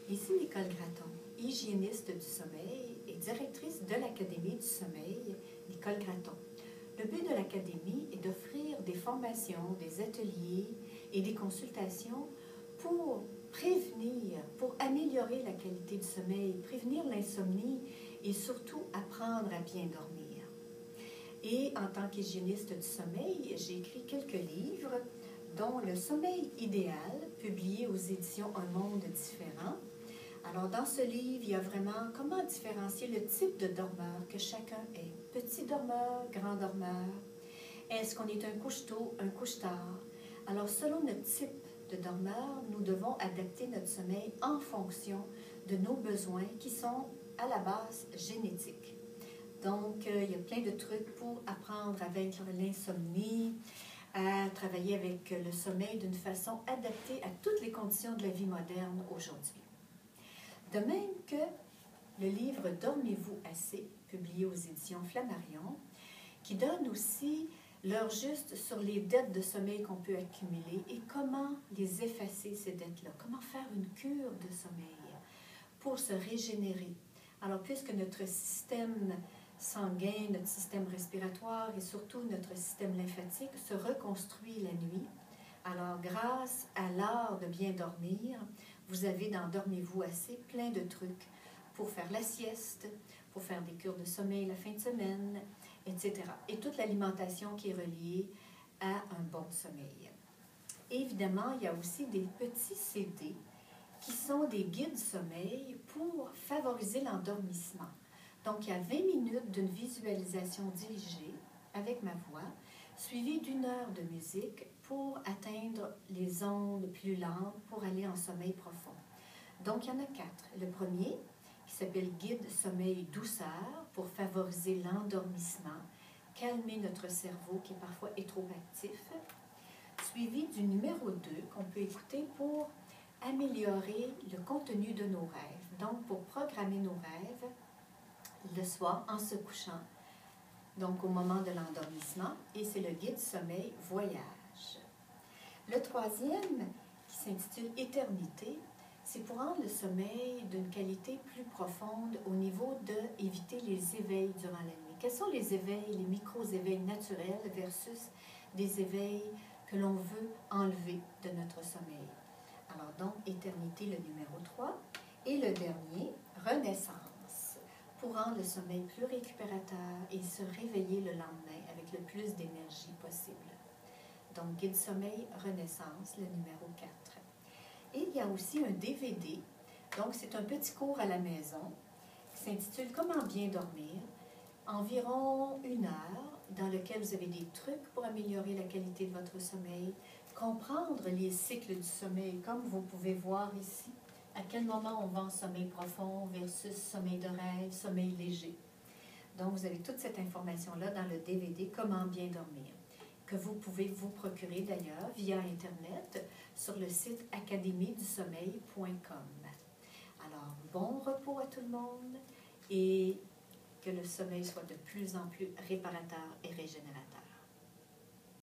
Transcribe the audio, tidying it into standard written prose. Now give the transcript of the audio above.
Ici Nicole Gratton, hygiéniste du sommeil et directrice de l'Académie du sommeil Nicole Gratton. Le but de l'Académie est d'offrir des formations, des ateliers et des consultations pour prévenir, pour améliorer la qualité du sommeil, prévenir l'insomnie et surtout apprendre à bien dormir. Et en tant qu'hygiéniste du sommeil, j'ai écrit quelques livres, dont Le sommeil idéal, publié aux éditions Un monde différent. Alors, dans ce livre, il y a vraiment comment différencier le type de dormeur que chacun est. Petit dormeur, grand dormeur. Est-ce qu'on est un couche-tôt, un couche-tard? Alors, selon notre type de dormeur, nous devons adapter notre sommeil en fonction de nos besoins qui sont à la base génétiques. Donc, il y a plein de trucs pour apprendre à vaincre l'insomnie, à travailler avec le sommeil d'une façon adaptée à toutes les conditions de la vie moderne aujourd'hui. De même que le livre « Dormez-vous assez », publié aux éditions Flammarion, qui donne aussi l'heure juste sur les dettes de sommeil qu'on peut accumuler et comment les effacer, ces dettes-là, comment faire une cure de sommeil pour se régénérer. Alors, puisque notre système sanguin, notre système respiratoire et surtout notre système lymphatique se reconstruit la nuit. Alors, grâce à l'art de bien dormir, vous avez dans Dormez-vous assez plein de trucs pour faire la sieste, pour faire des cures de sommeil la fin de semaine, etc. Et toute l'alimentation qui est reliée à un bon sommeil. Évidemment, il y a aussi des petits CD qui sont des guides sommeil pour favoriser l'endormissement. Donc, il y a 20 minutes d'une visualisation dirigée avec ma voix, suivie d'1 heure de musique pour atteindre les ondes plus lentes pour aller en sommeil profond. Donc, il y en a 4. Le premier, qui s'appelle Guide sommeil douceur pour favoriser l'endormissement, calmer notre cerveau qui parfois est trop actif, suivi du numéro 2 qu'on peut écouter pour améliorer le contenu de nos rêves. Donc, pour programmer nos rêves, le soir en se couchant, donc au moment de l'endormissement, et c'est le guide sommeil voyage. Le troisième, qui s'intitule Éternité, c'est pour rendre le sommeil d'une qualité plus profonde au niveau d'éviter les éveils durant la nuit. Quels sont les éveils, les micro-éveils naturels versus des éveils que l'on veut enlever de notre sommeil? Alors donc, Éternité, le numéro 3, et le dernier, Renaissance, pour rendre le sommeil plus récupérateur et se réveiller le lendemain avec le plus d'énergie possible. Donc, Guide sommeil, Renaissance, le numéro 4. Et il y a aussi un DVD, donc c'est un petit cours à la maison, qui s'intitule Comment bien dormir, environ 1 heure, dans lequel vous avez des trucs pour améliorer la qualité de votre sommeil, comprendre les cycles du sommeil, comme vous pouvez voir ici, à quel moment on va en sommeil profond versus sommeil de rêve, sommeil léger. Donc, vous avez toute cette information-là dans le DVD « Comment bien dormir », que vous pouvez vous procurer d'ailleurs via Internet sur le site académiedusommeil.com. Alors, bon repos à tout le monde et que le sommeil soit de plus en plus réparateur et régénérateur.